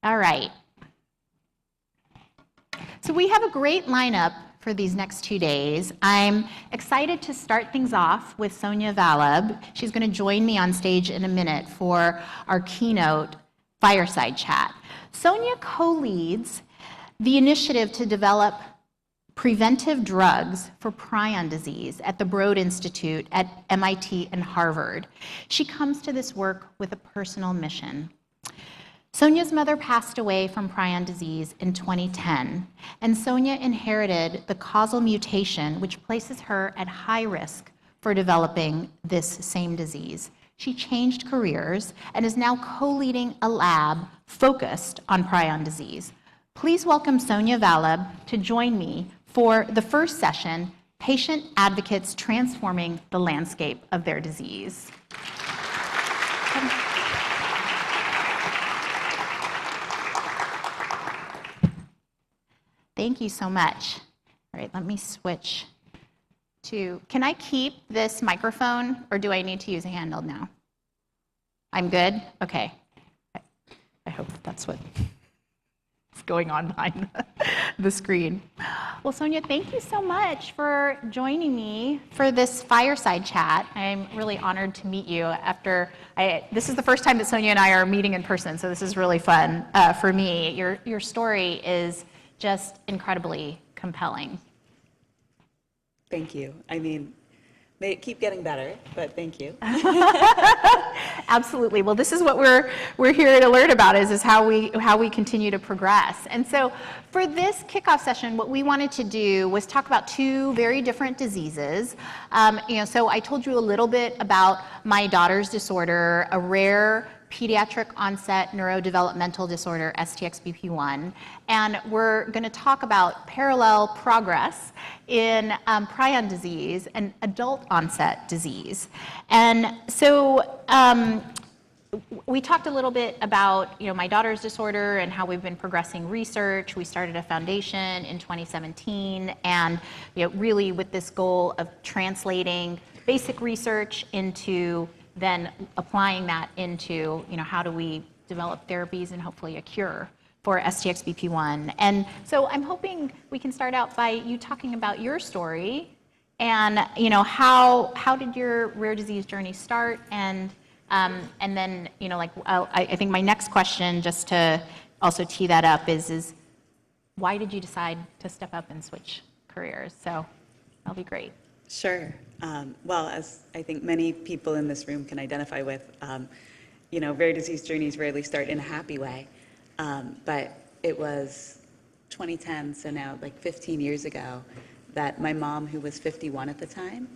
All right. So we have a great lineup for these next 2 days. I'm excited to start things off with Sonia Vallabh. She's going to join me on stage in a minute for our keynote fireside chat. Sonia co-leads the initiative to develop preventive drugs for prion disease at the Broad Institute at MIT and Harvard. She comes to this work with a personal mission. Sonia's mother passed away from prion disease in 2010, and Sonia inherited the causal mutation which places her at high risk for developing this same disease. She changed careers and is now co-leading a lab focused on prion disease. Please welcome Sonia Vallabh to join me for the first session, Patient Advocates Transforming the Landscape of Their Disease. Thank you so much. All right, let me switch to, can I keep this microphone or do I need to use a handheld now? I'm good? Okay. I hope that's what is going on behind the screen. Well, Sonia, thank you so much for joining me for this fireside chat. I'm really honored to meet you after this is the first time that Sonia and I are meeting in person, so this is really fun for me. Your story is just incredibly compelling. Thank you. I mean, may it keep getting better, but thank you. Absolutely. Well, this is what we're here to learn about is how we continue to progress. And so for this kickoff session, what we wanted to do was talk about two very different diseases. So I told you a little bit about my daughter's disorder, a rare pediatric onset neurodevelopmental disorder, STXBP1, and we're going to talk about parallel progress in prion disease and adult onset disease. And so we talked a little bit about my daughter's disorder and how we've been progressing research. We started a foundation in 2017, and really with this goal of translating basic research into then applying that into, how do we develop therapies and hopefully a cure for STXBP1. And so I'm hoping we can start out by you talking about your story and, how did your rare disease journey start? And then, I think my next question, just to also tee that up, is why did you decide to step up and switch careers? So that'll be great. Sure. Well, as I think many people in this room can identify with, rare disease journeys rarely start in a happy way. But it was 2010, so now like 15 years ago, that my mom, who was 51 at the time,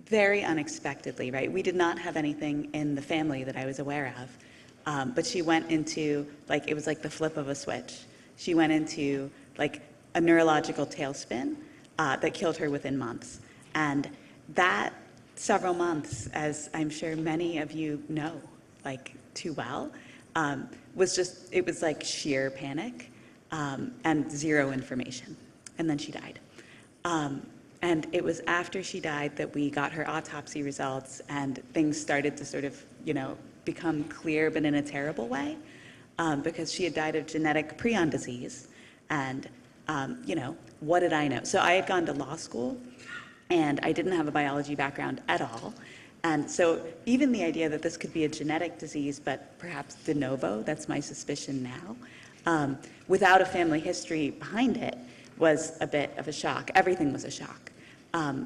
very unexpectedly, right? We did not have anything in the family that I was aware of, but she went into, it was like the flip of a switch. She went into a neurological tailspin that killed her within months. And that several months, as I'm sure many of you know, too well, it was like sheer panic and zero information. And then she died. And it was after she died that we got her autopsy results and things started to sort of, become clear, but in a terrible way, because she had died of genetic prion disease. And, what did I know? So I had gone to law school, and I didn't have a biology background at all. And so even the idea that this could be a genetic disease, but perhaps de novo, that's my suspicion now, without a family history behind it, was a bit of a shock. Everything was a shock.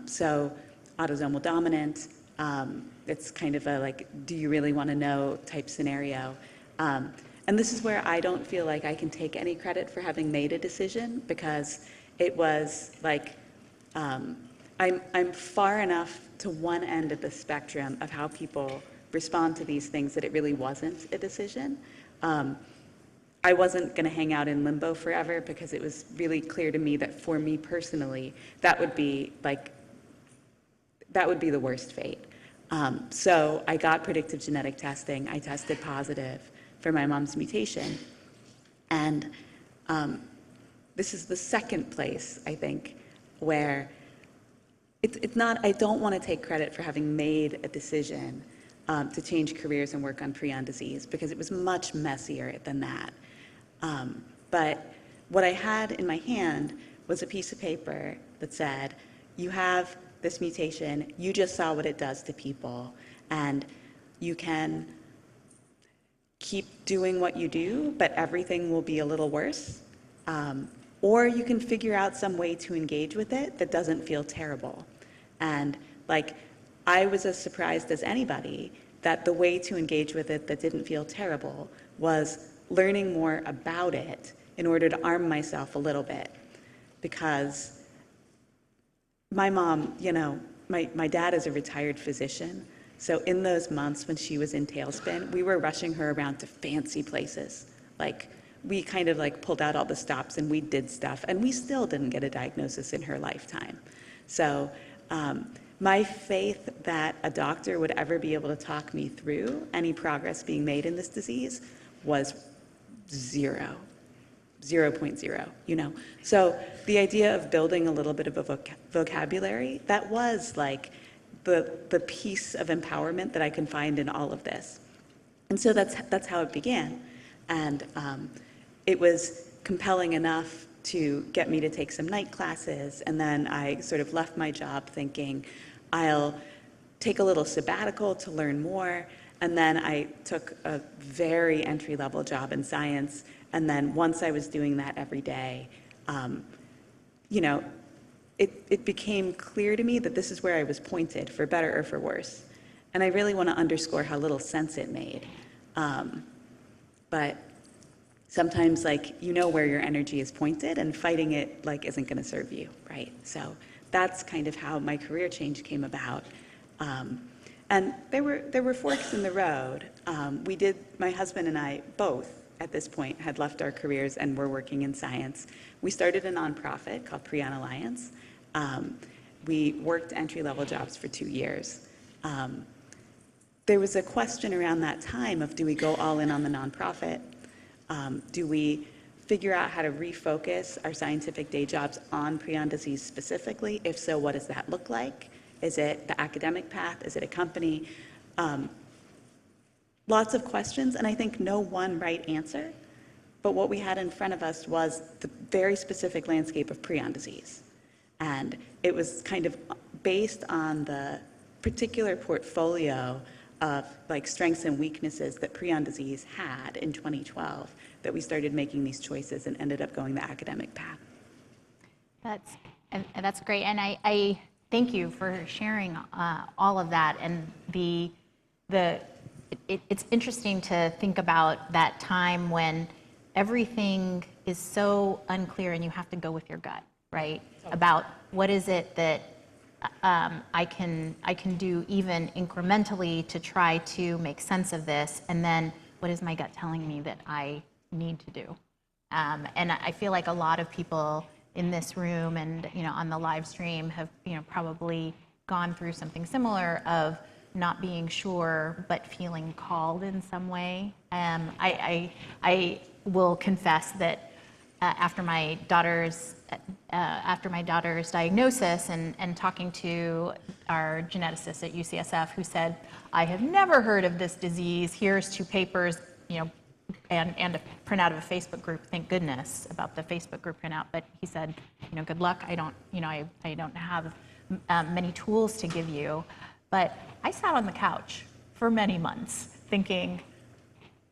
So autosomal dominant, it's kind of a do you really want to know type scenario. And this is where I don't feel like I can take any credit for having made a decision, because it was I'm far enough to one end of the spectrum of how people respond to these things that it really wasn't a decision. I wasn't going to hang out in limbo forever, because it was really clear to me that for me personally, that would be the worst fate. So I got predictive genetic testing. I tested positive for my mom's mutation. And this is the second place, I think, where it's not, I don't want to take credit for having made a decision, to change careers and work on prion disease, because it was much messier than that. But what I had in my hand was a piece of paper that said, you have this mutation, you just saw what it does to people, and you can keep doing what you do, but everything will be a little worse. Or you can figure out some way to engage with it that doesn't feel terrible. And like, I was as surprised as anybody that the way to engage with it that didn't feel terrible was learning more about it in order to arm myself a little bit. Because my mom, you know, my dad is a retired physician, so in those months when she was in tailspin, we were rushing her around to fancy places. Like, we kind of like pulled out all the stops and we did stuff, and we still didn't get a diagnosis in her lifetime. So my faith that a doctor would ever be able to talk me through any progress being made in this disease was 0.0, you know. So the idea of building a little bit of a vocabulary, that was like the piece of empowerment that I can find in all of this. And so that's how it began. And it was compelling enough to get me to take some night classes, and then I sort of left my job thinking, I'll take a little sabbatical to learn more, and then I took a very entry-level job in science, and then once I was doing that every day, you know, it became clear to me that this is where I was pointed, for better or for worse. And I really want to underscore how little sense it made. But sometimes, like, you know where your energy is pointed, and fighting it, like, isn't going to serve you, right? So that's kind of how my career change came about. And there were forks in the road. My husband and I both, at this point, had left our careers and were working in science. We started a nonprofit called Prion Alliance. We worked entry-level jobs for 2 years. There was a question around that time of, do we go all in on the nonprofit? Do we figure out how to refocus our scientific day jobs on prion disease specifically? If so, what does that look like? Is it the academic path? Is it a company? Lots of questions, and I think no one right answer. But what we had in front of us was the very specific landscape of prion disease. And it was kind of based on the particular portfolio of like strengths and weaknesses that prion disease had in 2012 that we started making these choices and ended up going the academic path. That's great, and I thank you for sharing all of that. And it's interesting to think about that time when everything is so unclear and you have to go with your gut, right? About what is it that I can do even incrementally to try to make sense of this, and then what is my gut telling me that I need to do? And I feel like a lot of people in this room and on the live stream have probably gone through something similar of not being sure but feeling called in some way. I will confess that after my daughter's diagnosis and talking to our geneticist at UCSF, who said, I have never heard of this disease, here's 2 papers, and a printout of a Facebook group, thank goodness about the Facebook group printout, but he said, good luck, I don't have many tools to give you. But I sat on the couch for many months thinking,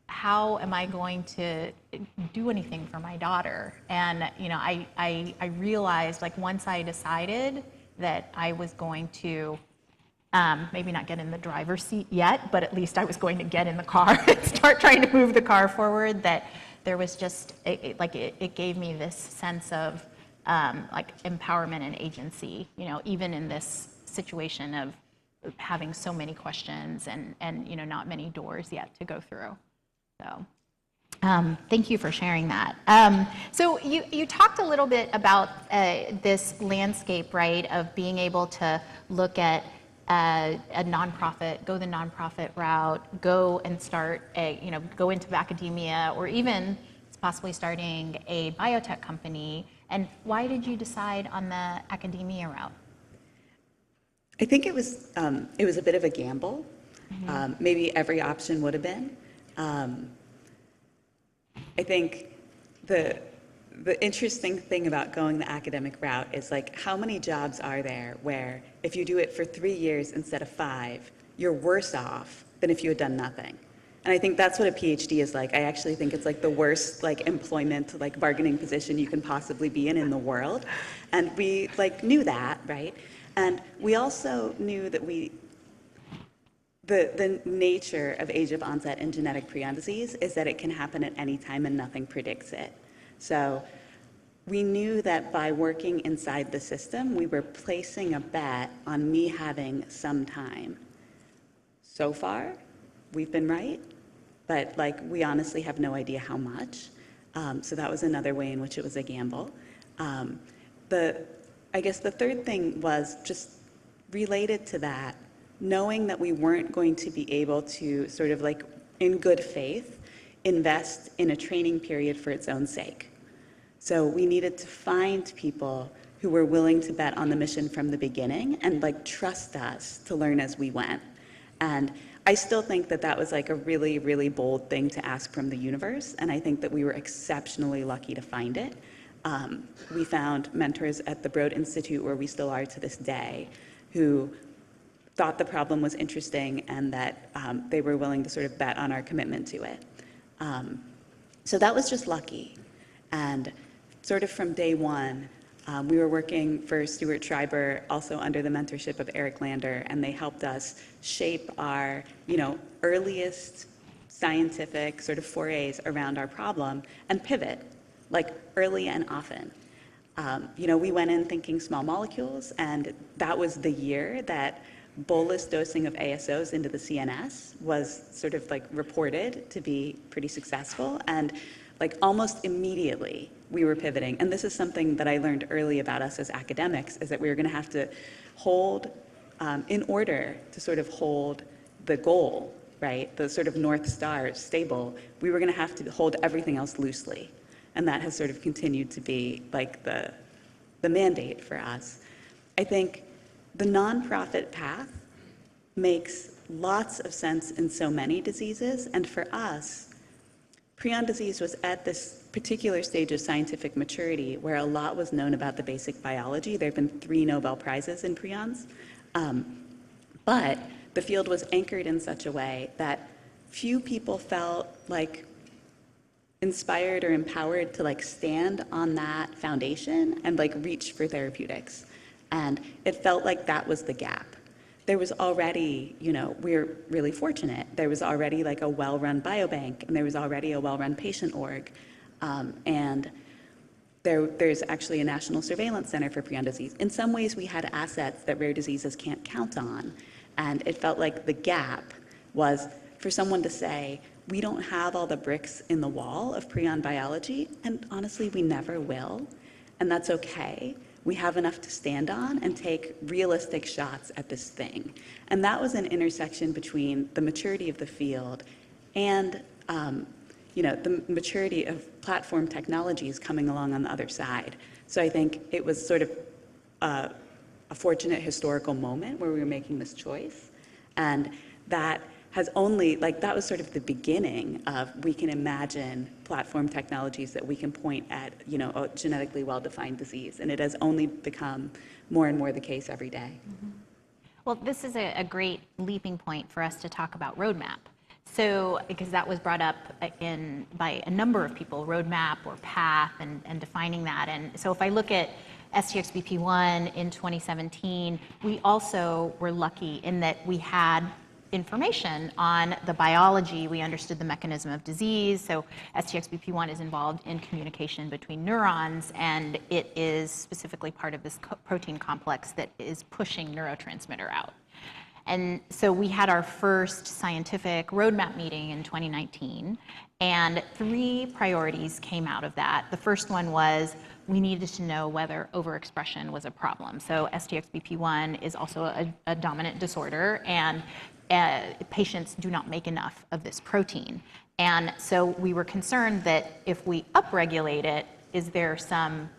how am I going to do anything for my daughter? And I realized, like, once I decided that I was going to maybe not get in the driver's seat yet, but at least I was going to get in the car and start trying to move the car forward, that there was just it gave me this sense of like empowerment and agency, even in this situation of having so many questions and not many doors yet to go through. So thank you for sharing that. So you talked a little bit about this landscape, right, of being able to look at a nonprofit, go the nonprofit route, go and start go into academia, or even possibly starting a biotech company. And why did you decide on the academia route? I think it was a bit of a gamble. Maybe every option would have been. I think the interesting thing about going the academic route is like, how many jobs are there where if you do it for 3 years instead of 5, you're worse off than if you had done nothing? And I think that's what a PhD is like. I actually think it's like the worst like employment, like bargaining position you can possibly be in the world. And we like knew that, right? And we also knew that the nature of age of onset in genetic prion disease is that it can happen at any time and nothing predicts it. So we knew that by working inside the system, we were placing a bet on me having some time. So far, we've been right, but like we honestly have no idea how much. So that was another way in which it was a gamble. I guess the third thing was just related to that, knowing that we weren't going to be able to sort of like in good faith invest in a training period for its own sake. So we needed to find people who were willing to bet on the mission from the beginning and like trust us to learn as we went. And I still think that that was like a really, really bold thing to ask from the universe. And I think that we were exceptionally lucky to find it. We found mentors at the Broad Institute, where we still are to this day, who thought the problem was interesting and that they were willing to sort of bet on our commitment to it. So that was just lucky. And sort of from day one, we were working for Stuart Schreiber, also under the mentorship of Eric Lander, and they helped us shape our, earliest scientific sort of forays around our problem and pivot, like early and often. We went in thinking small molecules, and that was the year that bolus dosing of ASOs into the CNS was sort of like reported to be pretty successful. And like almost immediately we were pivoting. And this is something that I learned early about us as academics, is that we were going to have to hold, in order to sort of hold the goal, right, the sort of North Star stable, we were going to have to hold everything else loosely. And that has sort of continued to be like the mandate for us. I think the nonprofit path makes lots of sense in so many diseases. And for us, prion disease was at this particular stage of scientific maturity where a lot was known about the basic biology. There have been 3 Nobel Prizes in prions. But the field was anchored in such a way that few people felt like inspired or empowered to like stand on that foundation and like reach for therapeutics. And it felt like that was the gap. There was already, we're really fortunate. There was already like a well-run biobank, and there was already a well-run patient org. And there's actually a national surveillance center for prion disease. In some ways, we had assets that rare diseases can't count on. And it felt like the gap was for someone to say, we don't have all the bricks in the wall of prion biology, and honestly, we never will. And that's okay. We have enough to stand on and take realistic shots at this thing. And that was an intersection between the maturity of the field and the maturity of platform technologies coming along on the other side. So I think it was sort of a fortunate historical moment where we were making this choice. And that has only, that was sort of the beginning of, we can imagine platform technologies that we can point at, a genetically well-defined disease. And it has only become more and more the case every day. Mm-hmm. Well, this is a great leaping point for us to talk about roadmap. So, because that was brought up by a number of people, roadmap or path and defining that. And so if I look at STXBP1 in 2017, we also were lucky in that we had information on the biology. We understood the mechanism of disease. So STXBP1 is involved in communication between neurons, and it is specifically part of this protein complex that is pushing neurotransmitter out. And so we had our first scientific roadmap meeting in 2019, and 3 priorities came out of that. The first one was we needed to know whether overexpression was a problem. So STXBP1 is also a dominant disorder, and patients do not make enough of this protein. And so we were concerned that if we upregulate it, is there some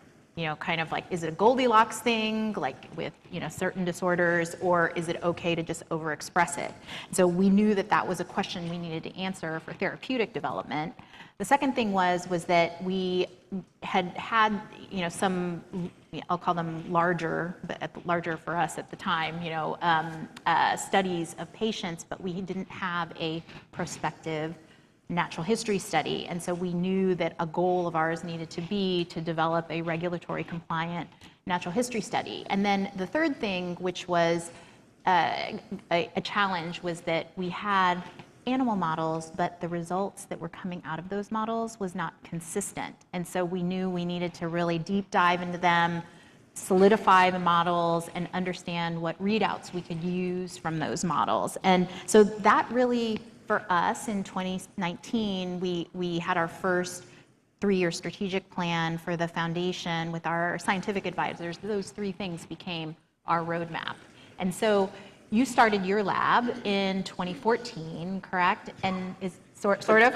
kind of like, is it a Goldilocks thing, like with, certain disorders, or is it okay to just overexpress it? So we knew that that was a question we needed to answer for therapeutic development. The second thing was that we had, some, I'll call them larger, but larger for us at the time, studies of patients, but we didn't have a prospective natural history study. And so we knew that a goal of ours needed to be to develop a regulatory compliant natural history study. And then the third thing, which was a challenge, was that we had animal models, but the results that were coming out of those models was not consistent. And so we knew we needed to really deep dive into them, solidify the models, and understand what readouts we could use from those models. And so that really, for us in 2019, we had our first 3-year strategic plan for the foundation with our scientific advisors. Those 3 things became our roadmap. And so you started your lab in 2014, correct? And is sort of?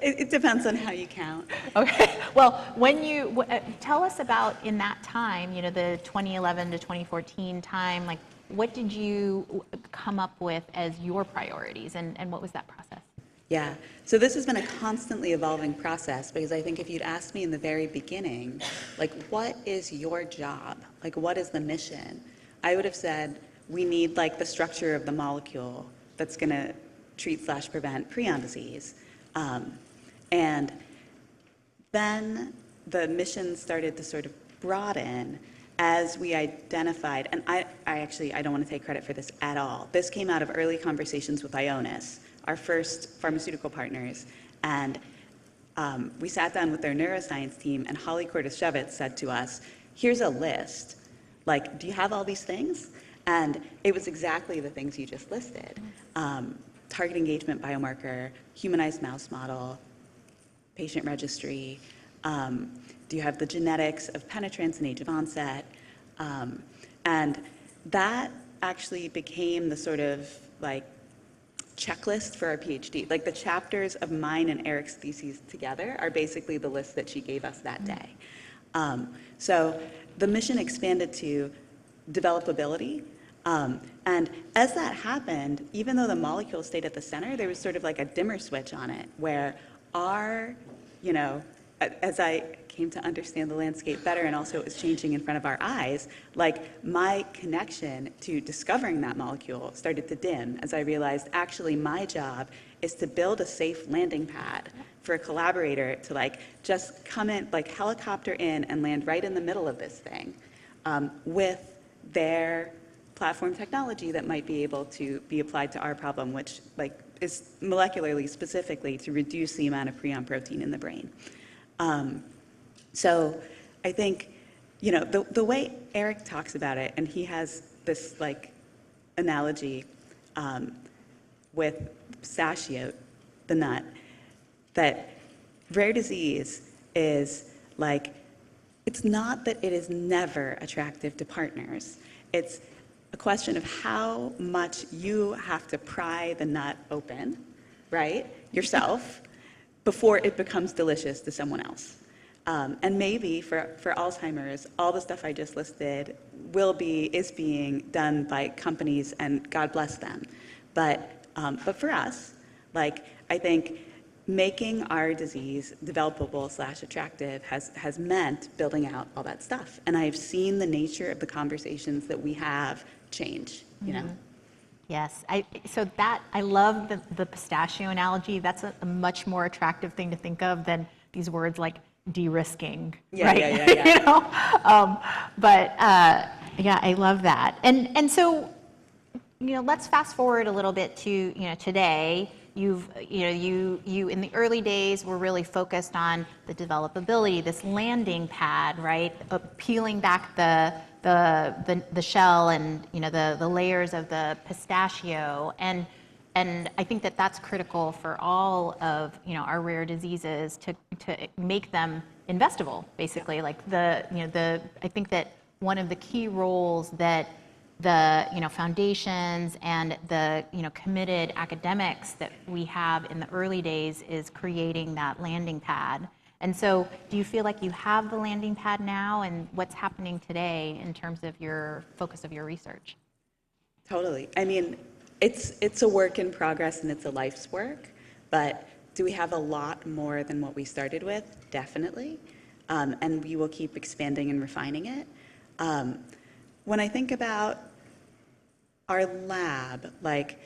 It depends on how you count. Okay. Well, when you tell us about in that time, the 2011 to 2014 time, like, what did you come up with as your priorities, and what was that process? Yeah, so this has been a constantly evolving process, because I think if you'd asked me in the very beginning, like, what is your job? Like, what is the mission? I would have said, we need, like, the structure of the molecule that's going to treat/prevent prion disease. And then the mission started to sort of broaden as we identified, and I don't want to take credit for this at all. This came out of early conversations with Ionis, our first pharmaceutical partners, and we sat down with their neuroscience team, and Holly Cordes-Shevitz said to us, here's a list, like, do you have all these things? And it was exactly the things you just listed. Target engagement biomarker, humanized mouse model, patient registry, do you have the genetics of penetrance and age of onset? And that actually became the sort of, like, checklist for our PhD. Like, the chapters of mine and Eric's theses together are basically the list that she gave us that day. So the mission expanded to developability. And as that happened, even though the molecule stayed at the center, there was sort of like a dimmer switch on it, where our, as I came to understand the landscape better, and also it was changing in front of our eyes, like, my connection to discovering that molecule started to dim as I realized, actually, my job is to build a safe landing pad for a collaborator to, like, just come in, like, helicopter in and land right in the middle of this thing with their platform technology that might be able to be applied to our problem, which, like, is molecularly specifically to reduce the amount of prion protein in the brain. So I think, the way Eric talks about it, and he has this, like, analogy with pistachio, the nut, that rare disease is, like, it's not that it is never attractive to partners. It's a question of how much you have to pry the nut open, right, yourself, before it becomes delicious to someone else. And maybe for Alzheimer's, all the stuff I just listed is being done by companies, and God bless them. But for us, like, I think making our disease developable/attractive has meant building out all that stuff. And I've seen the nature of the conversations that we have change, Yes, I love the pistachio analogy. That's a much more attractive thing to think of than these words like de-risking, right? Yeah. But I love that. And so, let's fast forward a little bit to, today. You in the early days were really focused on the developability, this landing pad, right? Peeling back the shell and, the layers of the pistachio. And I think that that's critical for all of, our rare diseases to make them investable, basically. Like, I think that one of the key roles that the foundations and the committed academics that we have in the early days is creating that landing pad. And so do you feel like you have the landing pad now, and what's happening today in terms of your focus of your research? Totally. I mean, it's a work in progress and it's a life's work, but do we have a lot more than what we started with? Definitely. And we will keep expanding and refining it. When I think about our lab, like,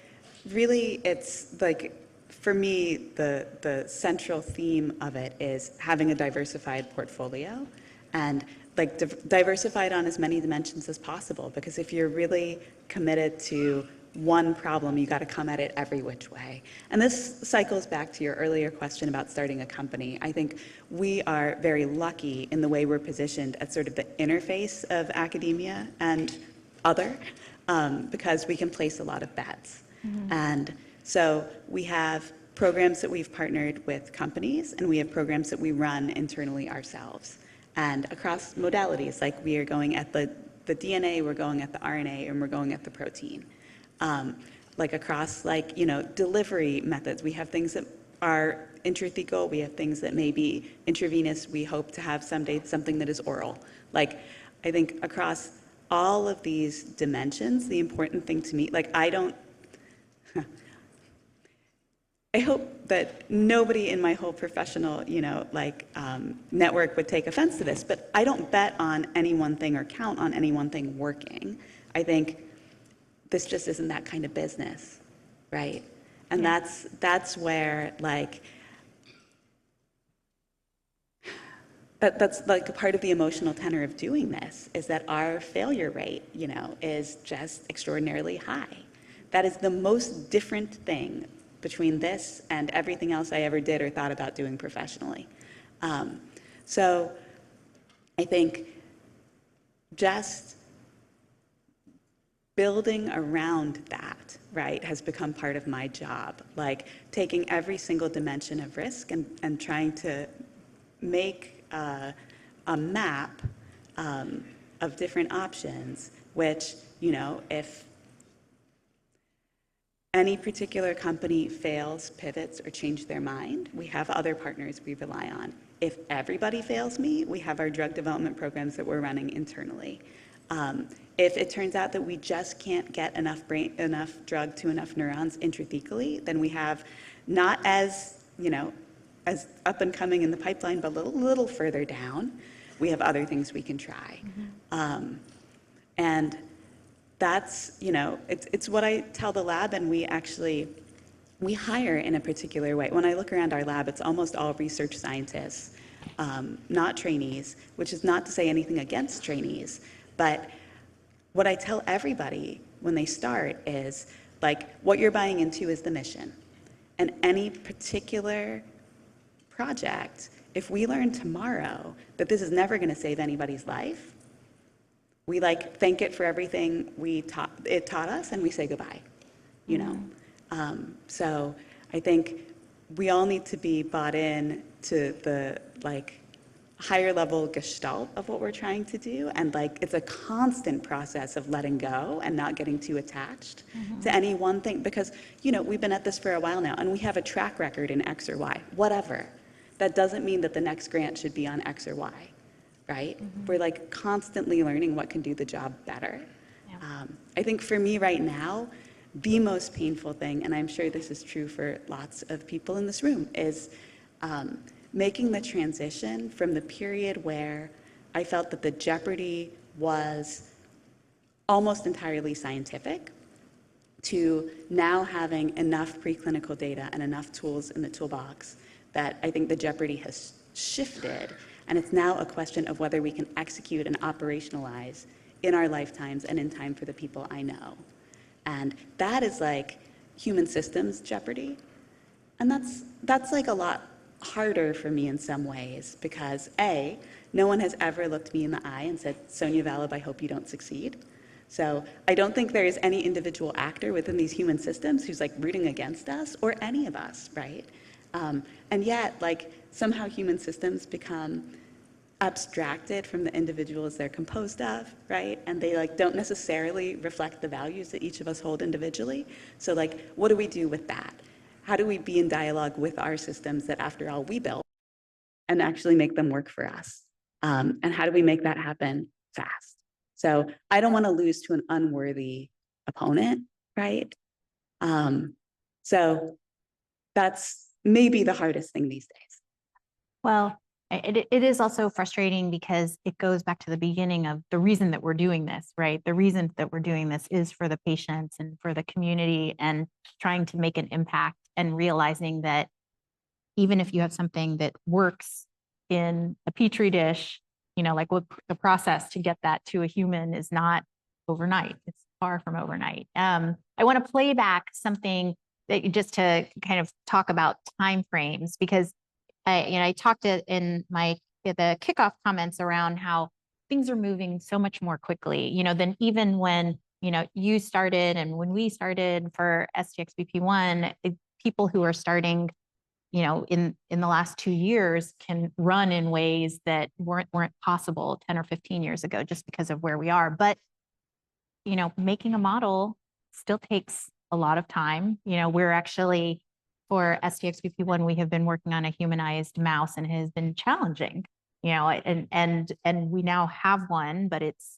really it's like, for me, the central theme of it is having a diversified portfolio and like diversified on as many dimensions as possible, because if you're really committed to one problem, you got to come at it every which way. And this cycles back to your earlier question about starting a company. I think we are very lucky in the way we're positioned at sort of the interface of academia and other, because we can place a lot of bets. And so we have programs that we've partnered with companies, and we have programs that we run internally ourselves. And across modalities, like we are going at the DNA, we're going at the RNA, and we're going at the protein. Like across, like, you know, delivery methods, we have things that are intrathecal, we have things that may be intravenous, we hope to have someday something that is oral. Like, I think across all of these dimensions, the important thing to me, like, I hope that nobody in my whole professional, you know, like network would take offense to this, but I don't bet on any one thing or count on any one thing working. I think this just isn't that kind of business, right? And that's where, like, that's like a part of the emotional tenor of doing this, is that our failure rate, you know, is just extraordinarily high. That is the most different thing between this and everything else I ever did or thought about doing professionally. So I think just building around that, right, has become part of my job. Like taking every single dimension of risk and trying to make a map of different options, which, you know, if any particular company fails, pivots, or change their mind, we have other partners we rely on. If everybody fails me, we have our drug development programs that we're running internally. If it turns out that we just can't get enough drug to enough neurons intrathecally, then we have, not as, you know, as up and coming in the pipeline, but a little further down, we have other things we can try. And that's, you know, it's what I tell the lab, and we hire in a particular way. When I look around our lab, it's almost all research scientists, not trainees, which is not to say anything against trainees, but what I tell everybody when they start is, like, what you're buying into is the mission. And any particular project, if we learn tomorrow that this is never going to save anybody's life, we like thank it for everything it taught us, and we say goodbye, you know. So I think we all need to be bought in to the like higher level gestalt of what we're trying to do, and like it's a constant process of letting go and not getting too attached to any one thing, because, you know, we've been at this for a while now and we have a track record in X or Y, whatever. That doesn't mean that the next grant should be on X or Y. Right? We're like constantly learning what can do the job better. Yeah. I think for me right now, the most painful thing, and I'm sure this is true for lots of people in this room, is making the transition from the period where I felt that the jeopardy was almost entirely scientific to now having enough preclinical data and enough tools in the toolbox that I think the jeopardy has shifted. And it's now a question of whether we can execute and operationalize in our lifetimes and in time for the people I know. And that is like human systems jeopardy. And that's like a lot harder for me in some ways, because A, no one has ever looked me in the eye and said, Sonia Vallabh, I hope you don't succeed. So I don't think there is any individual actor within these human systems who's like rooting against us, or any of us, right? And yet, like, somehow human systems become abstracted from the individuals they're composed of, right? And they like don't necessarily reflect the values that each of us hold individually. So like, what do we do with that? How do we be in dialogue with our systems that, after all, we built? and actually make them work for us. And how do we make that happen fast? So I don't want to lose to an unworthy opponent, right? So that's maybe the hardest thing these days. Well, it is also frustrating because it goes back to the beginning of the reason that we're doing this, right? The reason that we're doing this is for the patients and for the community and trying to make an impact and realizing that even if you have something that works in a petri dish, you know, like what the process to get that to a human is not overnight. It's far from overnight. I want to play back something that just to kind of talk about timeframes, because I talked in the kickoff comments around how things are moving so much more quickly, you know, than even when, you know, you started and when we started for STXBP1, people who are starting, you know, in the last 2 years can run in ways that weren't possible 10 or 15 years ago, just because of where we are. But, you know, making a model still takes a lot of time. You know, we're actually, for STXBP1, we have been working on a humanized mouse, and it has been challenging, you know, and we now have one, but it's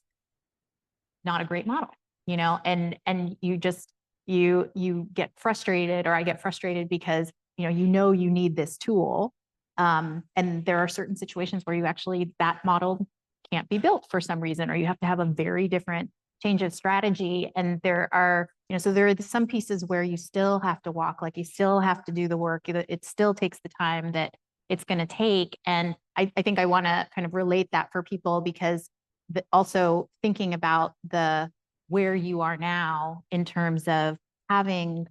not a great model, you know, and you just, you get frustrated, or I get frustrated because, you you need this tool. And there are certain situations where you actually, that model can't be built for some reason, or you have to have a very different change of strategy. And there are, you know, so there are some pieces where you still have to walk, like you still have to do the work. It still takes the time that it's going to take. And I think I want to kind of relate that for people, because also thinking about where you are now in terms of having,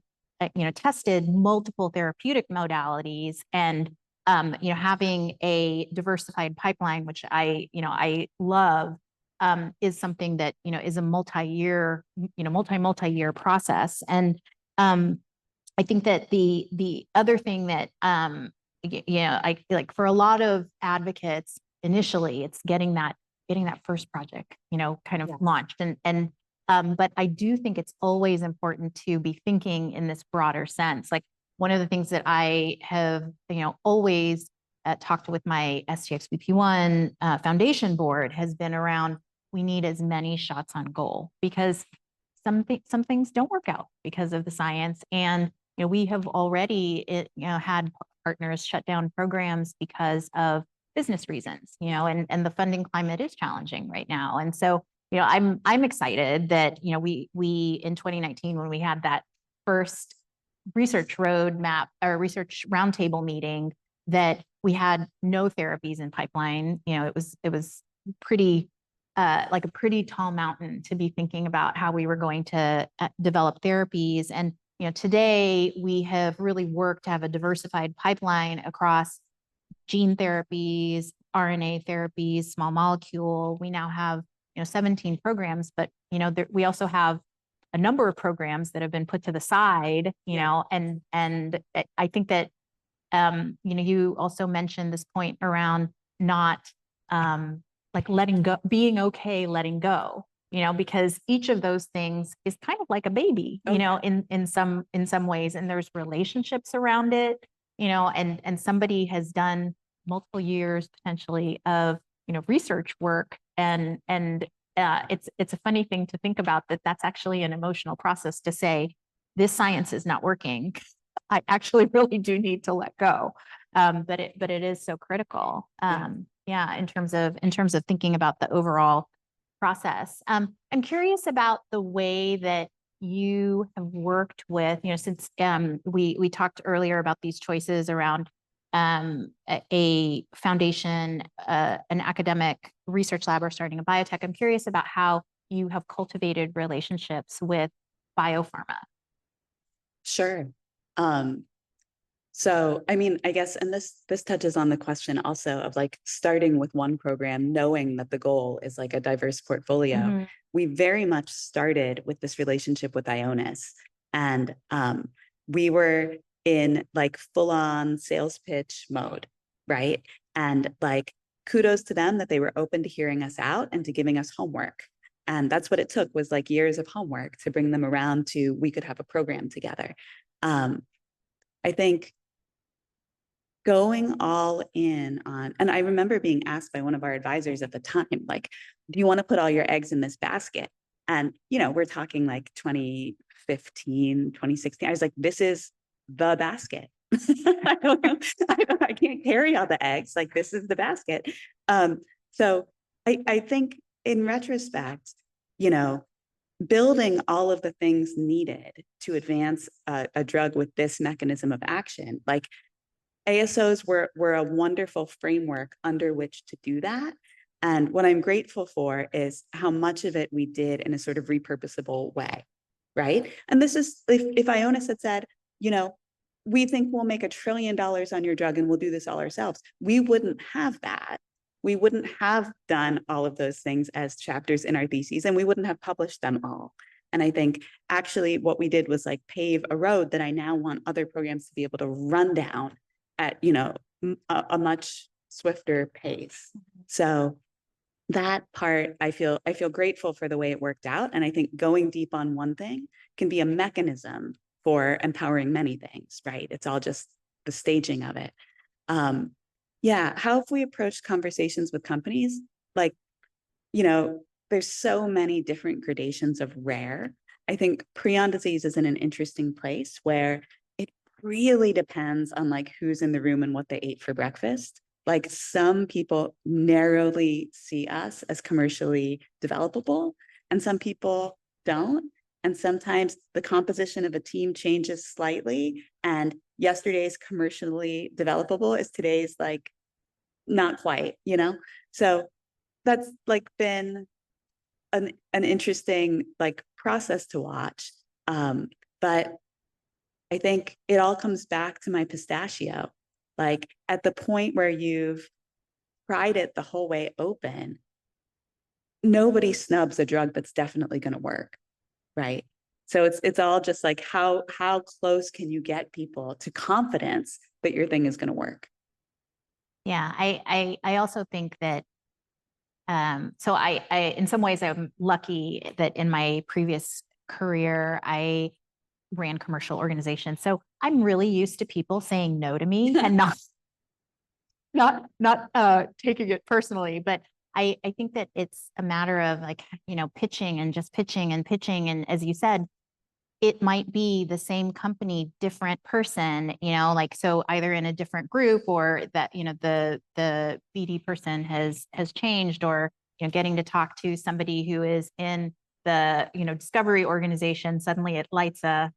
you know, tested multiple therapeutic modalities and, you know, having a diversified pipeline, which I love, is something that, you know, is a multi-year process. And I think that the other thing that, I like for a lot of advocates, initially it's getting that first project, you know, kind of launched. But I do think it's always important to be thinking in this broader sense. Like one of the things that I have, you know, always talked with my STXBP1 foundation board has been around, we need as many shots on goal, because some things don't work out because of the science. And, you know, we have already, had partners shut down programs because of business reasons, you know, and the funding climate is challenging right now. And so, you know, I'm excited that, you know, we in 2019, when we had that first research roadmap or research roundtable meeting, that we had no therapies in pipeline. You know, it was pretty like a pretty tall mountain to be thinking about how we were going to develop therapies. And, you know, today we have really worked to have a diversified pipeline across gene therapies, RNA therapies, small molecule. We now have, you know, 17 programs, but, you know, we also have a number of programs that have been put to the side, you know, and I think that, you know, you also mentioned this point around not, like letting go, being okay, letting go, you know, because each of those things is kind of like a baby, you know, in some ways, and there's relationships around it, you know, and somebody has done multiple years potentially of, you know, research work, and it's a funny thing to think about, that's actually an emotional process to say, this science is not working. I actually really do need to let go. But it is so critical. In terms of thinking about the overall process. I'm curious about the way that you have worked with, you know, since we talked earlier about these choices around a foundation, an academic research lab, or starting a biotech. I'm curious about how you have cultivated relationships with biopharma. Sure. So, I mean, I guess, and this touches on the question also of like starting with one program, knowing that the goal is like a diverse portfolio. Mm-hmm. We very much started with this relationship with Ionis, and we were in like full on sales pitch mode, right? And like, kudos to them that they were open to hearing us out and to giving us homework. And that's what it took, was like years of homework to bring them around to, we could have a program together. I think going all in on, and I remember being asked by one of our advisors at the time, like, do you want to put all your eggs in this basket? And, you know, we're talking like 2015, 2016. I was like, this is the basket. I don't know. I can't carry all the eggs. Like, this is the basket. So I think in retrospect, you know, building all of the things needed to advance a drug with this mechanism of action, like ASOs were a wonderful framework under which to do that. And what I'm grateful for is how much of it we did in a sort of repurposable way, right? And this is, if Ionis had said, you know, we think we'll make $1 trillion on your drug and we'll do this all ourselves, we wouldn't have that. We wouldn't have done all of those things as chapters in our theses, and we wouldn't have published them all. And I think actually what we did was like pave a road that I now want other programs to be able to run down at, you know, a much swifter pace. So that part, I feel grateful for the way it worked out. And I think going deep on one thing can be a mechanism for empowering many things, right? It's all just the staging of it. Yeah, how have we approached conversations with companies? Like, you know, there's so many different gradations of rare. I think prion disease is in an interesting place where it really depends on like who's in the room and what they ate for breakfast. Like some people narrowly see us as commercially developable, and some people don't. And sometimes the composition of a team changes slightly, and yesterday's commercially developable is today's like not quite, you know? So that's like been an interesting like process to watch. But I think it all comes back to my pistachio. Like at the point where you've tried it the whole way open, nobody snubs a drug that's definitely going to work, right? So it's all just like how close can you get people to confidence that your thing is going to work? Yeah, I also think that so I in some ways I'm lucky that in my previous career I ran commercial organizations. So I'm really used to people saying no to me and not taking it personally, but I think that it's a matter of like, you know, pitching and just pitching and pitching. And as you said, it might be the same company, different person, you know, like, so either in a different group or that, you know, the BD person has changed, or, you know, getting to talk to somebody who is in the, you know, discovery organization, suddenly it lights an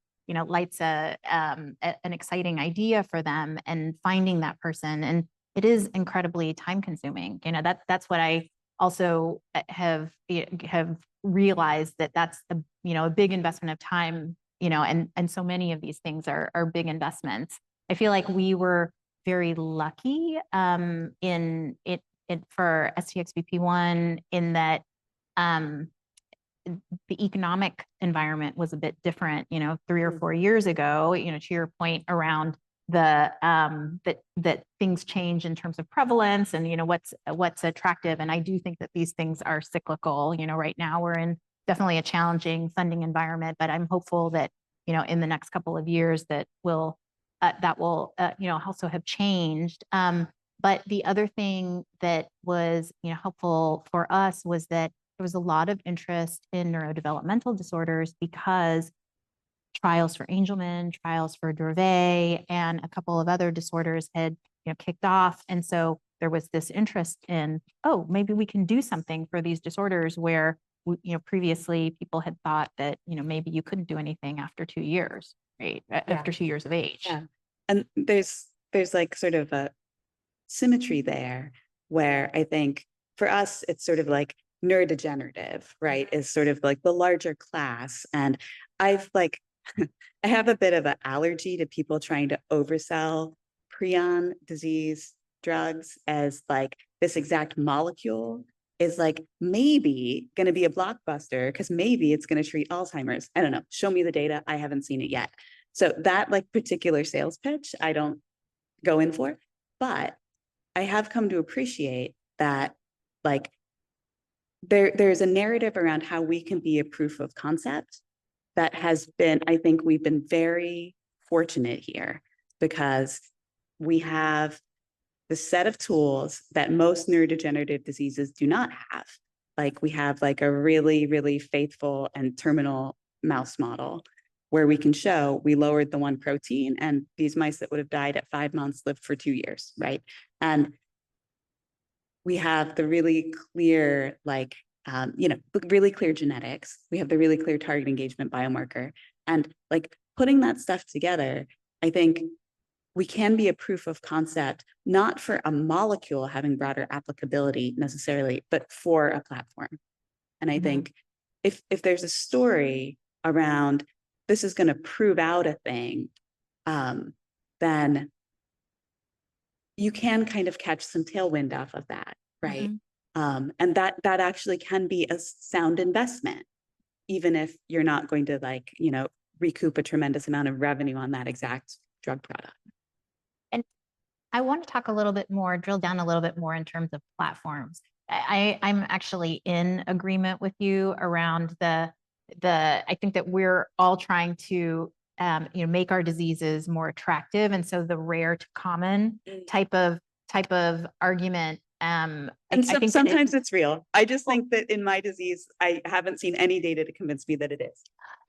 exciting idea for them, and finding that person. And it is incredibly time consuming. You know, that's what I also have realized, that that's a, you know, a big investment of time, you know, and so many of these things are big investments. I feel like we were very lucky in it for STXBP1 in that the economic environment was a bit different, you know, 3 or 4 years ago, you know, to your point around the that things change in terms of prevalence and, you know, what's attractive. And I do think that these things are cyclical. You know, right now we're in definitely a challenging funding environment, but I'm hopeful that, you know, in the next couple of years that will you know, also have changed. But the other thing that was, you know, helpful for us was that there was a lot of interest in neurodevelopmental disorders, because trials for Angelman, trials for Dravet, and a couple of other disorders had, you know, kicked off. And so there was this interest in, oh, maybe we can do something for these disorders where, you know, previously people had thought that, you know, maybe you couldn't do anything after 2 years, right? Yeah. After 2 years of age. Yeah. And there's like sort of a symmetry there where I think for us, it's sort of like neurodegenerative, right? Is sort of like the larger class. And I've like, I have a bit of an allergy to people trying to oversell prion disease drugs as like this exact molecule is like maybe going to be a blockbuster because maybe it's going to treat Alzheimer's. I don't know. Show me the data. I haven't seen it yet. So that like particular sales pitch, I don't go in for, but I have come to appreciate that like there's a narrative around how we can be a proof of concept that has been, I think we've been very fortunate here, because we have the set of tools that most neurodegenerative diseases do not have. Like we have like a really, really faithful and terminal mouse model where we can show we lowered the one protein and these mice that would have died at 5 months lived for 2 years, right? And we have the really clear, like, really clear genetics. We have the really clear target engagement biomarker. And like putting that stuff together, I think we can be a proof of concept, not for a molecule having broader applicability necessarily, but for a platform. And I think if there's a story around this is going to prove out a thing, then you can kind of catch some tailwind off of that, right? And that actually can be a sound investment, even if you're not going to like, recoup a tremendous amount of revenue on that exact drug product. And I want to talk a little bit more, drill down a little bit more in terms of platforms. I'm actually in agreement with you around I think that we're all trying to make our diseases more attractive. And so the rare to common type of argument. And I think sometimes it's real. I just think that in my disease, I haven't seen any data to convince me that it is.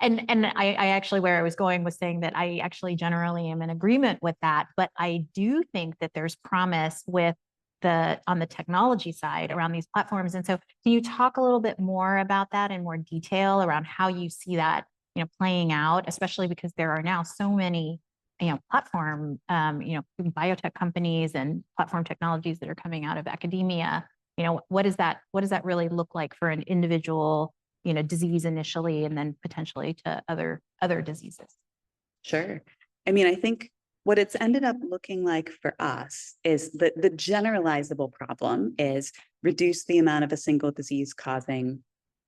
And I actually, where I was going was saying that I actually generally am in agreement with that, but I do think that there's promise with on the technology side around these platforms. And so can you talk a little bit more about that in more detail around how you see that, playing out, especially because there are now so many, platform, biotech companies and platform technologies that are coming out of academia. What does that really look like for an individual, disease initially, and then potentially to other diseases? Sure. I mean, I think what it's ended up looking like for us is that the generalizable problem is reduce the amount of a single disease causing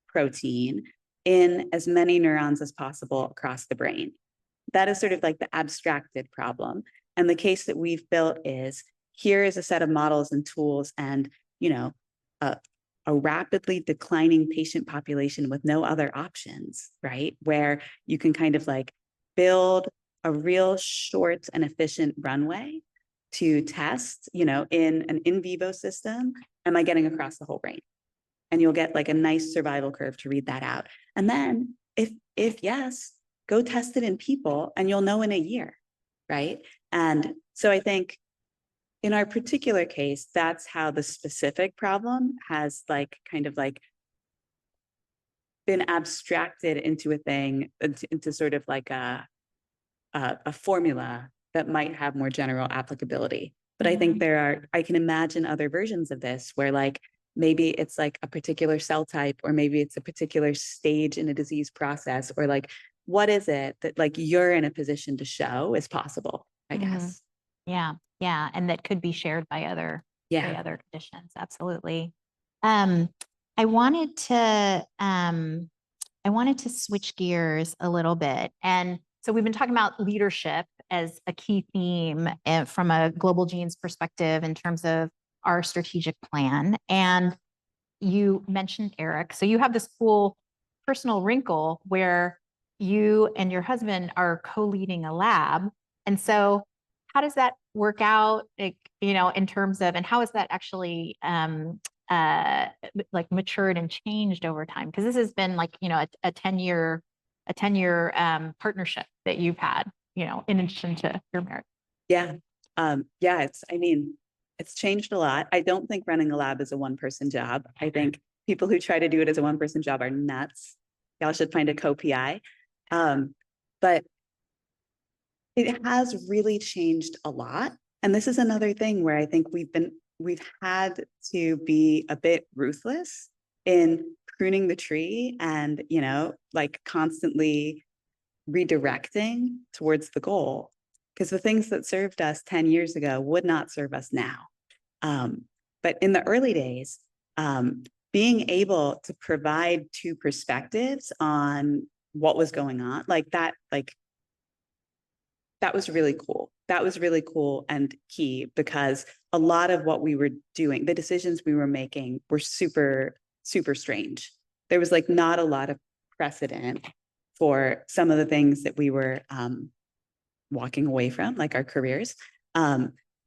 protein in as many neurons as possible across the brain. That is sort of like the abstracted problem. And the case that we've built is here is a set of models and tools and, a rapidly declining patient population with no other options, right? Where you can kind of like build a real short and efficient runway to test, in an in vivo system, am I getting across the whole brain? And you'll get like a nice survival curve to read that out. And then if yes, go test it in people and you'll know in a year, right? And so I think in our particular case, that's how the specific problem has like kind of like been abstracted into a thing, into sort of like a formula that might have more general applicability. But I think I can imagine other versions of this where like, maybe it's like a particular cell type, or maybe it's a particular stage in a disease process, or like, what is it that like you're in a position to show is possible, I guess. Yeah. And that could be shared by other conditions. Absolutely. I wanted to switch gears a little bit. And so we've been talking about leadership as a key theme from a Global Genes perspective in terms of our strategic plan. And you mentioned Eric. So you have this cool personal wrinkle where you and your husband are co-leading a lab. And so how does that work out, like, in terms of, and how is that actually like matured and changed over time? Because this has been like, a 10-year partnership that you've had, in addition to your marriage. Yeah. It's changed a lot. I don't think running a lab is a one-person job. I think people who try to do it as a one-person job are nuts. Y'all should find a co-PI. But it has really changed a lot. And this is another thing where I think we've had to be a bit ruthless in pruning the tree and, like constantly redirecting towards the goal. Because the things that served us 10 years ago would not serve us now. But in the early days, being able to provide two perspectives on what was going on, that was really cool. That was really cool and key, because a lot of what we were doing, the decisions we were making were super, super strange. There was like not a lot of precedent for some of the things that we were walking away from, like our careers.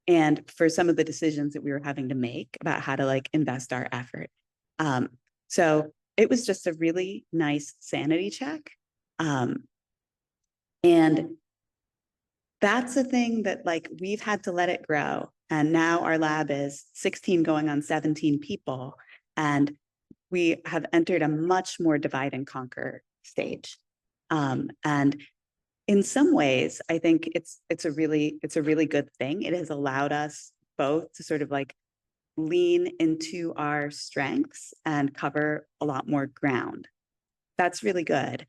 and for some of the decisions that we were having to make about how to like invest our effort. So it was just a really nice sanity check. And that's a thing that like we've had to let it grow. And now our lab is 16 going on 17 people. And we have entered a much more divide and conquer stage. And in some ways, I think it's a really good thing. It has allowed us both to sort of like lean into our strengths and cover a lot more ground. That's really good.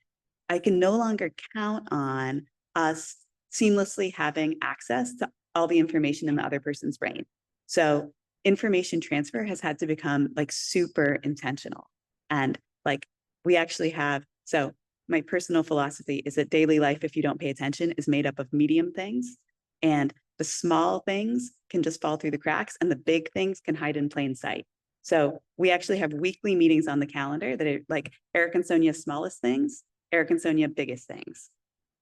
I can no longer count on us seamlessly having access to all the information in the other person's brain. So information transfer has had to become like super intentional. And like we actually have, so my personal philosophy is that daily life, if you don't pay attention, is made up of medium things. And the small things can just fall through the cracks and the big things can hide in plain sight. So we actually have weekly meetings on the calendar that are like Eric and Sonia's smallest things, Eric and Sonia biggest things,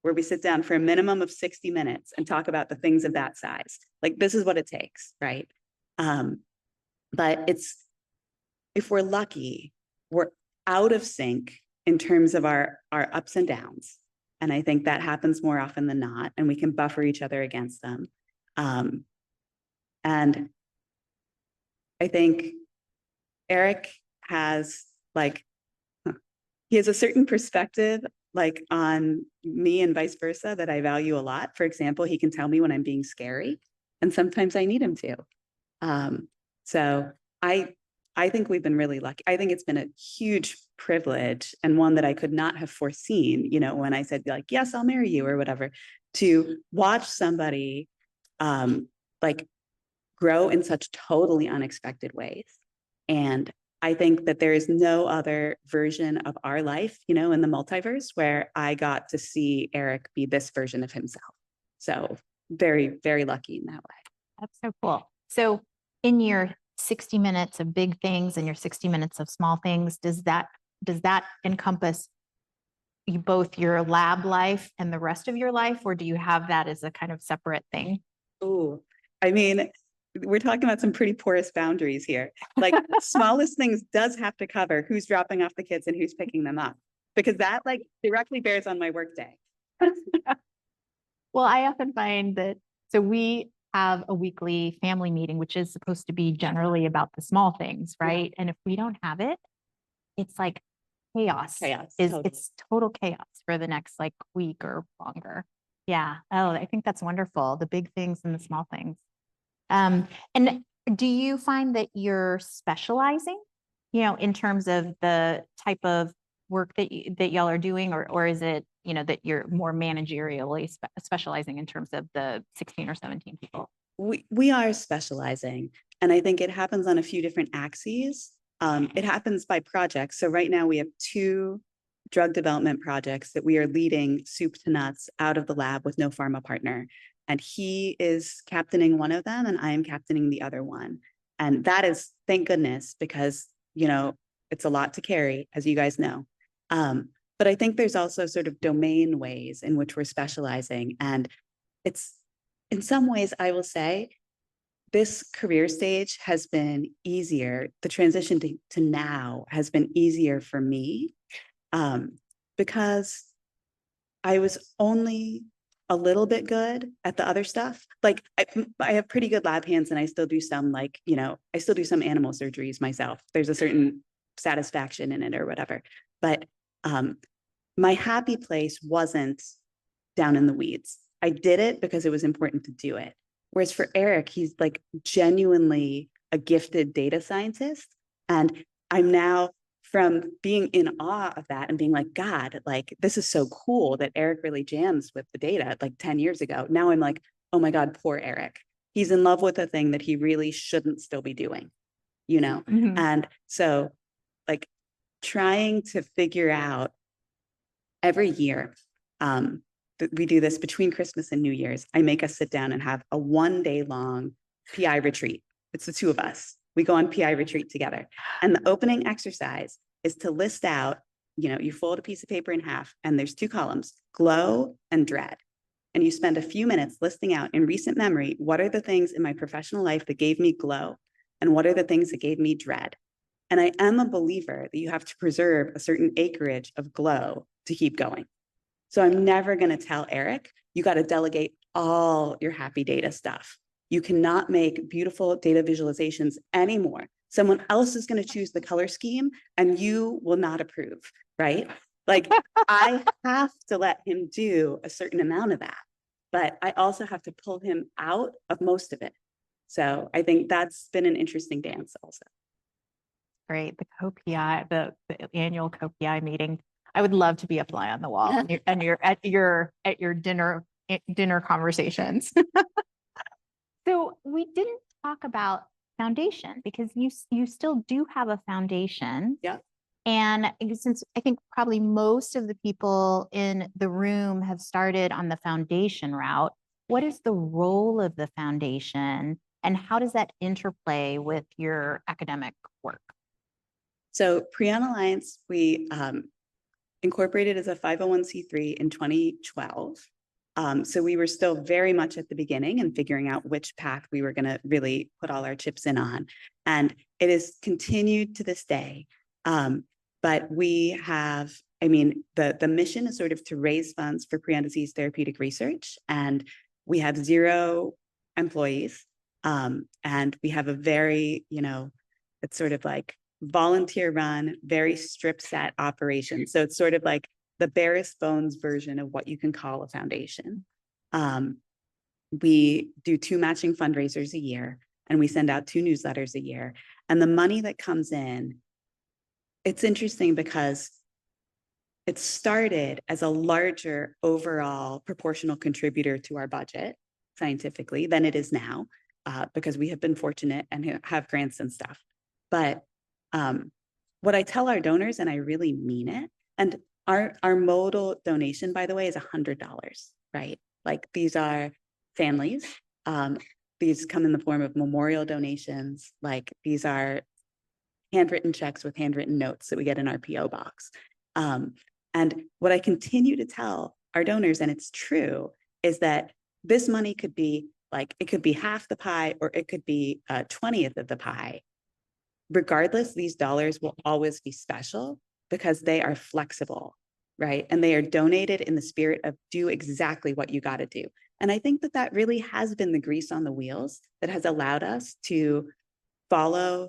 where we sit down for a minimum of 60 minutes and talk about the things of that size. Like this is what it takes, right? But if we're lucky, we're out of sync in terms of our ups and downs. And I think that happens more often than not, and we can buffer each other against them. And I think Eric has like, he has a certain perspective like on me and vice versa that I value a lot. For example, he can tell me when I'm being scary, and sometimes I need him to. So I think we've been really lucky. I think it's been a huge privilege and one that I could not have foreseen, you know, when I said like, yes, I'll marry you or whatever, to watch somebody like grow in such totally unexpected ways. And I think that there is no other version of our life, you know, in the multiverse where I got to see Eric be this version of himself. So very, very lucky in that way. That's so cool. So in your 60 minutes of big things and your 60 minutes of small things, does that encompass both your lab life and the rest of your life, or do you have that as a kind of separate thing? Oh, I mean, we're talking about some pretty porous boundaries here. Like smallest things does have to cover who's dropping off the kids and who's picking them up, because that like directly bears on my workday. Well, I often find that, so we have a weekly family meeting, which is supposed to be generally about the small things, right? And if we don't have it, it's like chaos. It's total chaos for the next like week or longer. Yeah. Oh, I think that's wonderful. The big things and the small things. And do you find that you're specializing, you know, in terms of the type of work that y'all are doing, or is it, you know, that you're more managerially specializing in terms of the 16 or 17 people? We are specializing, and I think it happens on a few different axes. It happens by projects. So right now we have 2 drug development projects that we are leading soup to nuts out of the lab with no pharma partner. And he is captaining one of them and I am captaining the other one. And that is, thank goodness, because, you know, it's a lot to carry, as you guys know. But I think there's also sort of domain ways in which we're specializing. And it's, in some ways, I will say, this career stage has been easier. The transition to now has been easier for me because I was only a little bit good at the other stuff. Like I have pretty good lab hands and I still do some like, you know, I still do some animal surgeries myself. There's a certain satisfaction in it or whatever. But my happy place wasn't down in the weeds. I did it because it was important to do it. Whereas for Eric, he's like genuinely a gifted data scientist. And I'm now, from being in awe of that and being like, God, like, this is so cool that Eric really jams with the data like 10 years ago. Now I'm like, oh my God, poor Eric. He's in love with a thing that he really shouldn't still be doing, you know? Mm-hmm. And so like trying to figure out every year, we do this between Christmas and New Year's. I make us sit down and have a 1-day long PI retreat. It's the 2 of us. We go on PI retreat together. And the opening exercise is to list out, you know, you fold a piece of paper in half and there's 2 columns, glow and dread. and you spend a few minutes listing out in recent memory, what are the things in my professional life that gave me glow? And what are the things that gave me dread? And I am a believer that you have to preserve a certain acreage of glow to keep going. So I'm never going to tell Eric, you got to delegate all your happy data stuff. You cannot make beautiful data visualizations anymore. Someone else is going to choose the color scheme and you will not approve, right? Like I have to let him do a certain amount of that, but I also have to pull him out of most of it. So I think that's been an interesting dance also. Great. The co-PI, the annual co-PI meeting. I would love to be a fly on the wall and you're at your dinner conversations. So we didn't talk about foundation because you still do have a foundation. Yeah. And since I think probably most of the people in the room have started on the foundation route, what is the role of the foundation and how does that interplay with your academic work? So Prion Alliance, we incorporated as a 501c3 in 2012. So we were still very much at the beginning and figuring out which path we were going to really put all our chips in on. And it is continued to this day. But we have, I mean, the mission is sort of to raise funds for prion disease therapeutic research. And we have 0 employees. And we have a very, it's sort of like volunteer run, very strip set operation. So it's sort of like the barest bones version of what you can call a foundation. We do 2 matching fundraisers a year and we send out 2 newsletters a year. And the money that comes in, it's interesting because it started as a larger overall proportional contributor to our budget scientifically than it is now, because we have been fortunate and have grants and stuff. But what I tell our donors, and I really mean it, and our modal donation, by the way, is $100, right? Like these are families. These come in the form of memorial donations. Like these are handwritten checks with handwritten notes that we get in our PO box. And what I continue to tell our donors, and it's true, is that this money could be like, it could be half the pie or it could be 20th of the pie. Regardless, these dollars will always be special because they are flexible, right? And they are donated in the spirit of do exactly what you got to do. And I think that that really has been the grease on the wheels that has allowed us to follow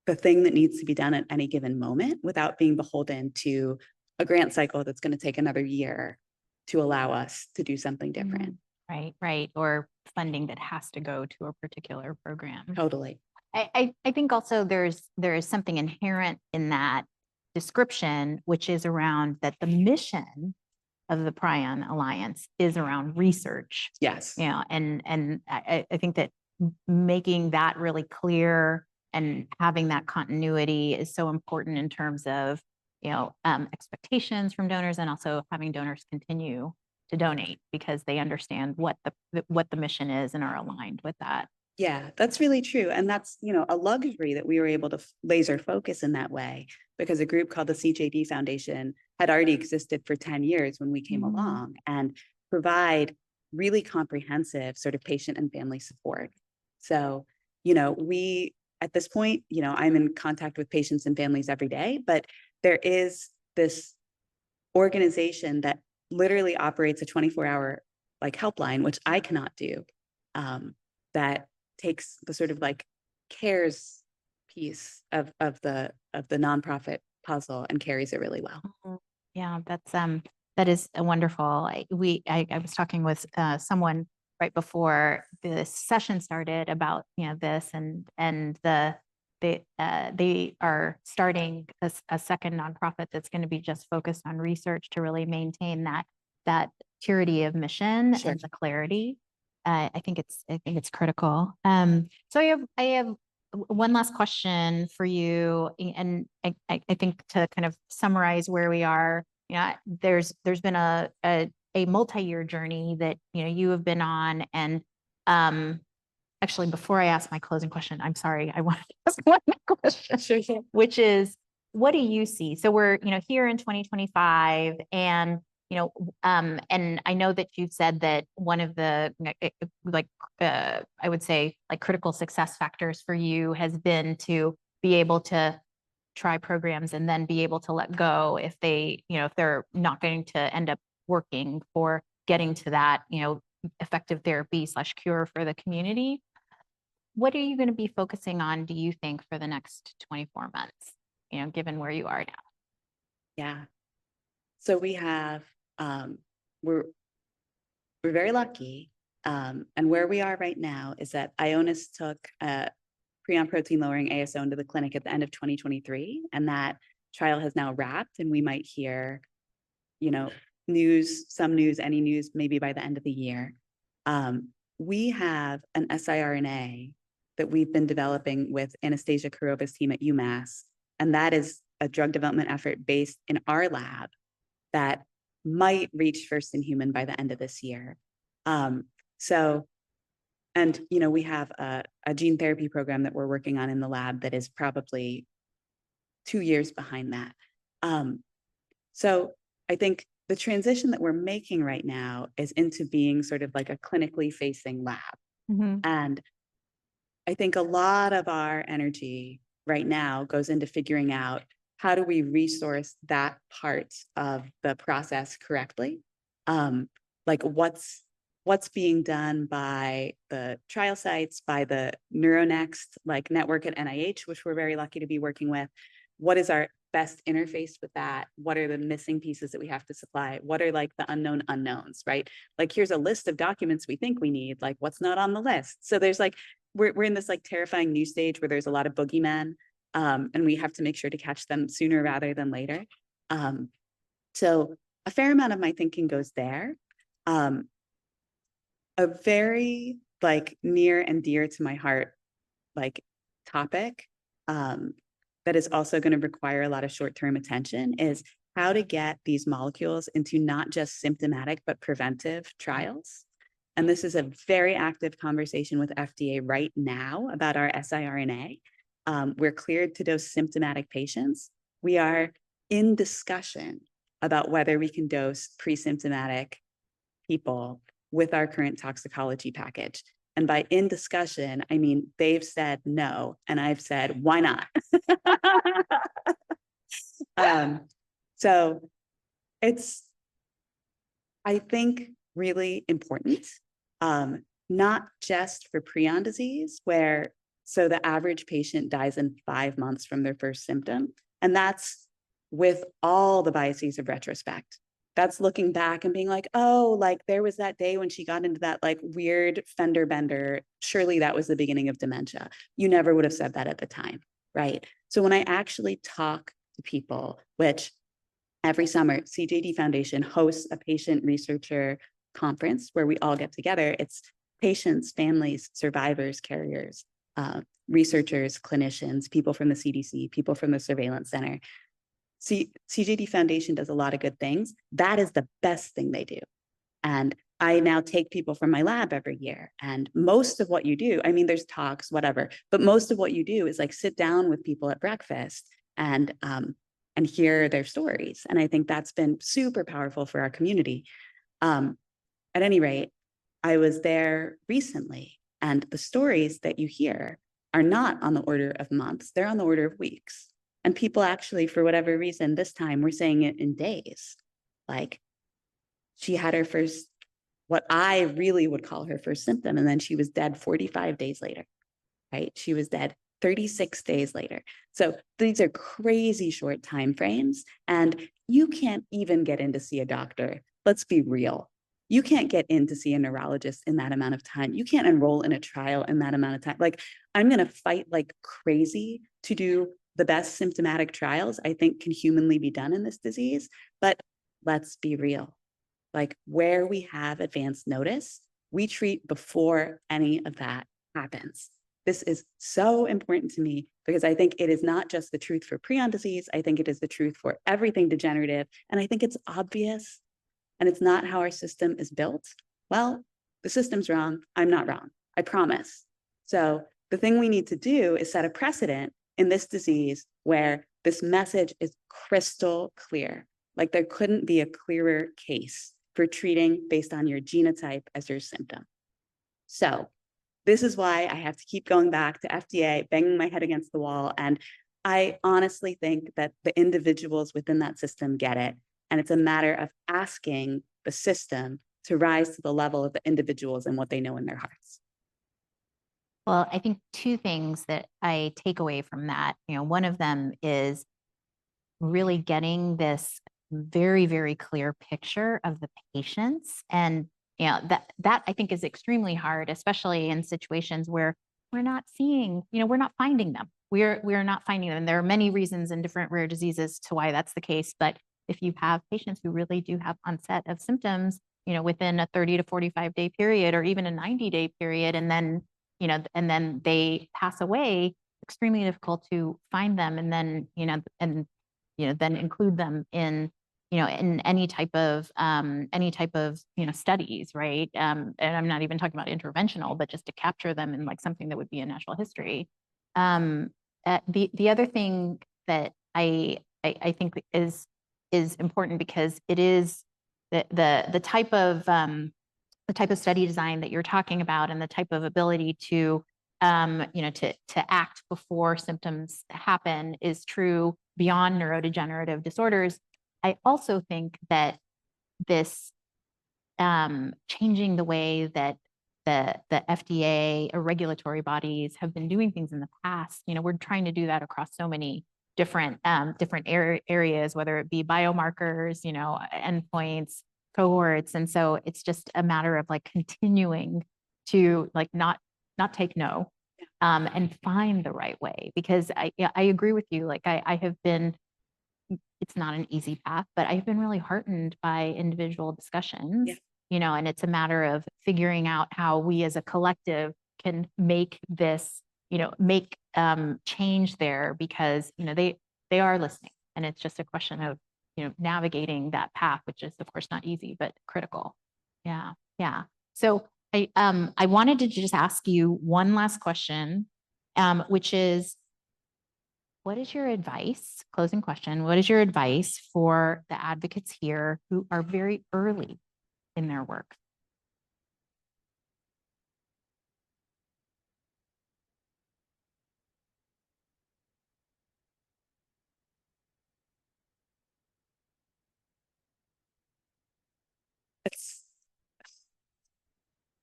the thing that needs to be done at any given moment without being beholden to a grant cycle that's going to take another year to allow us to do something different. Right. Or funding that has to go to a particular program. Totally. I think also there is something inherent in that description, which is around that the mission of the Prion Alliance is around research. Yes. And I think that making that really clear and having that continuity is so important in terms of, expectations from donors and also having donors continue to donate because they understand what the mission is and are aligned with that. Yeah, that's really true. And that's, a luxury that we were able to laser focus in that way because a group called the CJD Foundation had already existed for 10 years when we came along and provide really comprehensive sort of patient and family support. So, we, at this point, I'm in contact with patients and families every day, but there is this organization that literally operates a 24-hour helpline, which I cannot do, that takes the sort of cares piece of the nonprofit puzzle and carries it really well. Yeah, that is a wonderful. I was talking with someone right before the session started about this and they are starting a second nonprofit that's going to be just focused on research to really maintain that purity of mission Sure. and the clarity. I think it's critical. So I have one last question for you, and I think to kind of summarize where we are. There's been a multi-year journey that you have been on, and actually, before I ask my closing question, I'm sorry, I wanted to ask one question, Sure. which is, what do you see? So we're here in 2025, and And I know that you said that one of the, I would say, like critical success factors for you has been to be able to try programs and then be able to let go if if they're not going to end up working for getting to that, effective therapy / cure for the community. What are you going to be focusing on, do you think, for the next 24 months, given where you are now? Yeah. So we have, we're very lucky. And where we are right now is that Ionis took Prion protein lowering ASO into the clinic at the end of 2023. And that trial has now wrapped, and we might hear, some news, any news, maybe by the end of the year. We have an siRNA that we've been developing with Anastasia Kurova's team at UMass. And that is a drug development effort based in our lab that might reach first in human by the end of this year. We have a gene therapy program that we're working on in the lab that is probably 2 years behind that. So I think the transition that we're making right now is into being sort of like a clinically facing lab. Mm-hmm. And I think a lot of our energy right now goes into figuring out how do we resource that part of the process correctly? Like what's being done by the trial sites, by the NeuroNext network at NIH, which we're very lucky to be working with. What is our best interface with that? What are the missing pieces that we have to supply? What are the unknown unknowns, right? Here's a list of documents we think we need, what's not on the list. So there's we're in this terrifying new stage where there's a lot of boogeymen. And we have to make sure to catch them sooner rather than later. So a fair amount of my thinking goes there. A very near and dear to my heart topic that is also going to require a lot of short-term attention is how to get these molecules into not just symptomatic but preventive trials. And this is a very active conversation with FDA right now about our siRNA. We're cleared to dose symptomatic patients. We are in discussion about whether we can dose pre-symptomatic people with our current toxicology package. And by in discussion, I mean, they've said no, and I've said, why not? So it's, I think, really important, not just for prion disease, where so the average patient dies in 5 months from their first symptom. And that's with all the biases of retrospect. That's looking back and being there was that day when she got into that weird fender bender. Surely that was the beginning of dementia. You never would have said that at the time, right? So when I actually talk to people, which every summer CJD Foundation hosts a patient researcher conference where we all get together. It's patients, families, survivors, carriers, researchers, clinicians, people from the CDC, people from the surveillance center. CJD Foundation does a lot of good things. That is the best thing they do. And I now take people from my lab every year. And most of what you do, I mean, there's talks, whatever, but most of what you do is sit down with people at breakfast and hear their stories. And I think that's been super powerful for our community. At any rate, I was there recently, and the stories that you hear are not on the order of months, they're on the order of weeks. And people actually, for whatever reason, this time we're saying it in days. She had her first, what I really would call her first symptom, and then she was dead 45 days later, right? She was dead 36 days later. So these are crazy short time frames, and you can't even get in to see a doctor. Let's be real. You can't get in to see a neurologist in that amount of time. You can't enroll in a trial in that amount of time. I'm going to fight like crazy to do the best symptomatic trials I think can humanly be done in this disease. But let's be real. Where we have advanced notice, we treat before any of that happens. This is so important to me because I think it is not just the truth for prion disease. I think it is the truth for everything degenerative. And I think it's obvious, and it's not how our system is built. Well, the system's wrong. I'm not wrong. I promise. So the thing we need to do is set a precedent in this disease where this message is crystal clear. Like there couldn't be a clearer case for treating based on your genotype as your symptom. So this is why I have to keep going back to FDA, banging my head against the wall. And I honestly think that the individuals within that system get it. And it's a matter of asking the system to rise to the level of the individuals and what they know in their hearts. Well, I think two things that I take away from that, one of them is really getting this very, very clear picture of the patients. And that I think is extremely hard, especially in situations where we're not seeing, we're not finding them. We're not finding them. And there are many reasons in different rare diseases to why that's the case. But if you have patients who really do have onset of symptoms, within a 30 to 45 day period, or even a 90-day period, and then, and then they pass away, extremely difficult to find them. And then, then include them in, in any type of, studies, right? And I'm not even talking about interventional, but just to capture them in like something that would be in natural history. The other thing that I think is important, because it is the type of study design that you're talking about, and the type of ability to act before symptoms happen is true beyond neurodegenerative disorders. I also think that this changing the way that the FDA or regulatory bodies have been doing things in the past, we're trying to do that across so many different areas, whether it be biomarkers, endpoints, cohorts. And so it's just a matter of like continuing to like not take no, and find the right way. Because I agree with you. Like I have been, it's not an easy path, but I've been really heartened by individual discussions, and it's a matter of figuring out how we as a collective can make this, make change there, because, they are listening. And it's just a question of, navigating that path, which is of course not easy, but critical. Yeah. Yeah. So I wanted to just ask you one last question, which is, what is your advice, closing question, what is your advice for the advocates here who are very early in their work?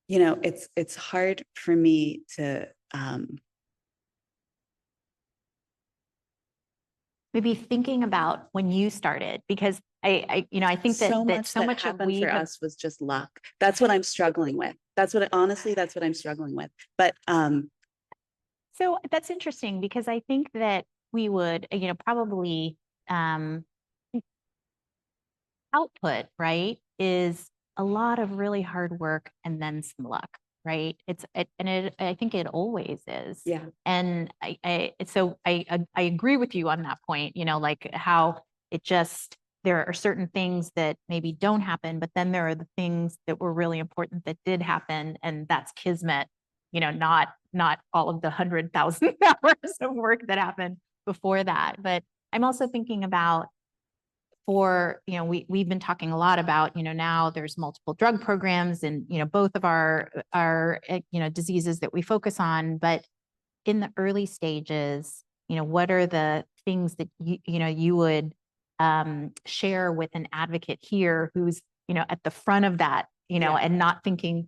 It's hard for me to maybe thinking about when you started, because I think that so much of happened for us was just luck. That's what I'm struggling with. Honestly, that's what I'm struggling with. But so that's interesting, because I think that we would, probably output, right, is a lot of really hard work and then some luck, right? I think it always is. Yeah. And I agree with you on that point, like how it just, there are certain things that maybe don't happen, but then there are the things that were really important that did happen, and that's kismet, not all of the 100,000 hours of work that happened before that. But I'm also thinking about, for, we've been talking a lot about, now there's multiple drug programs and, both of our diseases that we focus on, but in the early stages, what are the things that you would share with an advocate here who's, at the front of that, and not thinking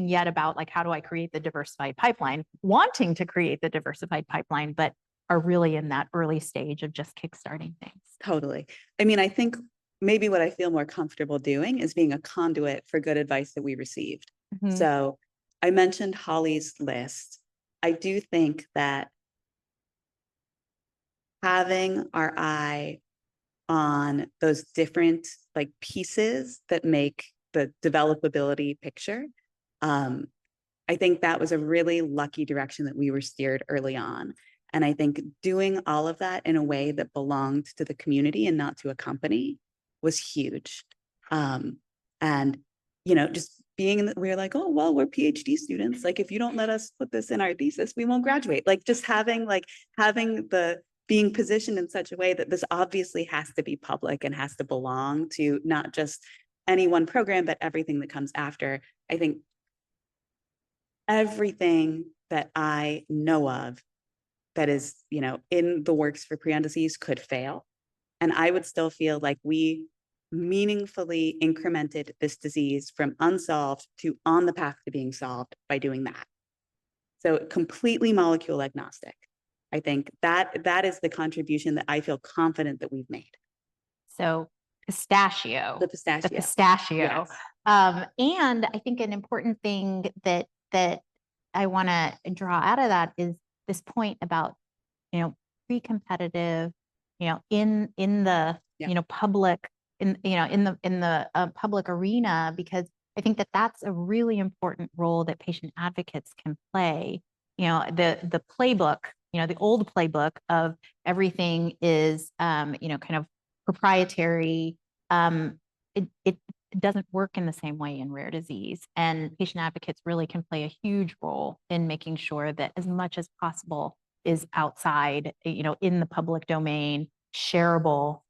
yet about like, how do I create the diversified pipeline, wanting to create the diversified pipeline, but are really in that early stage of just kickstarting things. Totally. I mean, I think maybe what I feel more comfortable doing is being a conduit for good advice that we received. Mm-hmm. So I mentioned Holly's list. I do think that having our eye on those different like pieces that make the developability picture, I think that was a really lucky direction that we were steered early on. And I think doing all of that in a way that belonged to the community and not to a company was huge. And, just being we were like, oh, well, we're PhD students. Like, if you don't let us put this in our thesis, we won't graduate. Like, just having the being positioned in such a way that this obviously has to be public and has to belong to not just any one program, but everything that comes after. I think everything that I know of that is, in the works for prion disease could fail. And I would still feel like we meaningfully incremented this disease from unsolved to on the path to being solved by doing that. So completely molecule agnostic. I think that is the contribution that I feel confident that we've made. So pistachio. The pistachio. The pistachio. Yes. And I think an important thing that I want to draw out of that is this point about, pre-competitive, in the, public, in the public arena, because I think that that's a really important role that patient advocates can play. The playbook, the old playbook of everything is, kind of proprietary. It doesn't work in the same way in rare disease, and patient advocates really can play a huge role in making sure that as much as possible is outside, in the public domain, shareable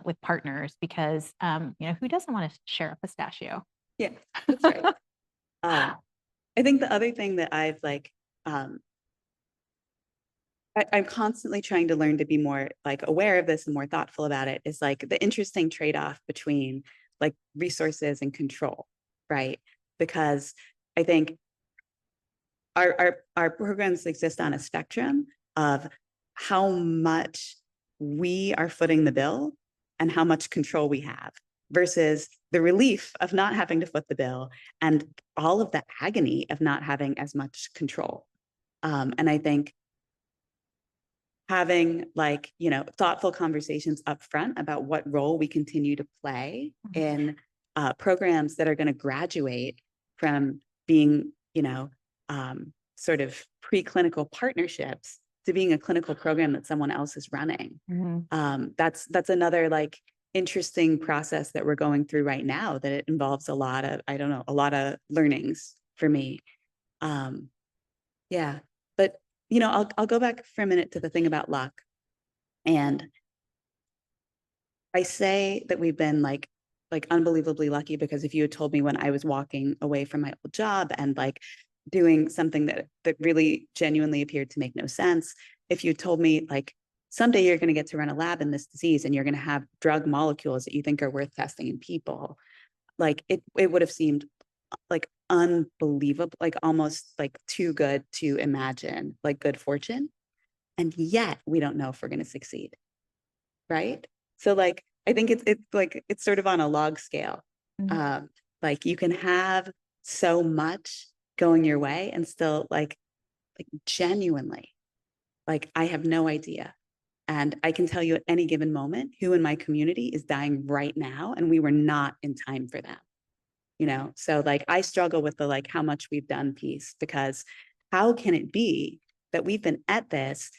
with partners, because who doesn't want to share a pistachio? Yeah, that's right. I think the other thing that I've I'm constantly trying to learn to be more aware of this and more thoughtful about it is the interesting trade-off between resources and control, right? Because I think our programs exist on a spectrum of how much we are footing the bill and how much control we have versus the relief of not having to foot the bill and all of the agony of not having as much control. And I think having thoughtful conversations up front about what role we continue to play in programs that are going to graduate from being, sort of preclinical partnerships to being a clinical program that someone else is running. That's another interesting process that we're going through right now, that it involves a lot of learnings for me. Yeah, but I'll go back for a minute to the thing about luck. And I say that we've been unbelievably lucky, because if you had told me when I was walking away from my old job and doing something that really genuinely appeared to make no sense, if you told me someday you're going to get to run a lab in this disease and you're going to have drug molecules that you think are worth testing in people, it would have seemed unbelievable, almost too good to imagine, good fortune. And yet we don't know if we're going to succeed, right? So I think it's sort of on a log scale. You can have so much going your way and still genuinely I have no idea, and I can tell you at any given moment who in my community is dying right now and we were not in time for them. So I struggle with the how much we've done piece, because how can it be that we've been at this,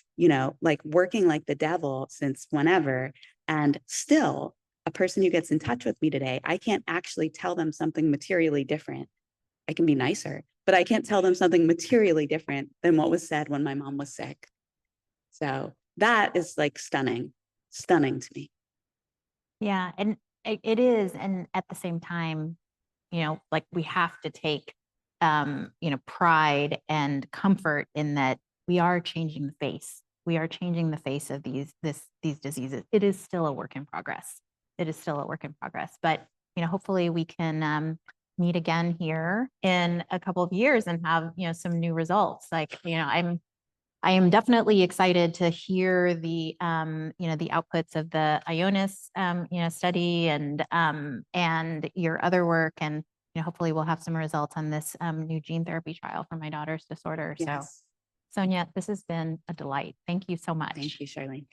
working like the devil since whenever, and still a person who gets in touch with me today, I can't actually tell them something materially different. I can be nicer, but I can't tell them something materially different than what was said when my mom was sick. So that is stunning to me. Yeah, and it is, and at the same time, we have to take, pride and comfort in that we are changing the face. We are changing the face of these diseases. It is still a work in progress. But, hopefully we can meet again here in a couple of years and have, some new results. I am definitely excited to hear the the outputs of the IONIS study and your other work, and hopefully we'll have some results on this new gene therapy trial for my daughter's disorder. Yes. So Sonia, this has been a delight. Thank you so much. Thank you, Charlene.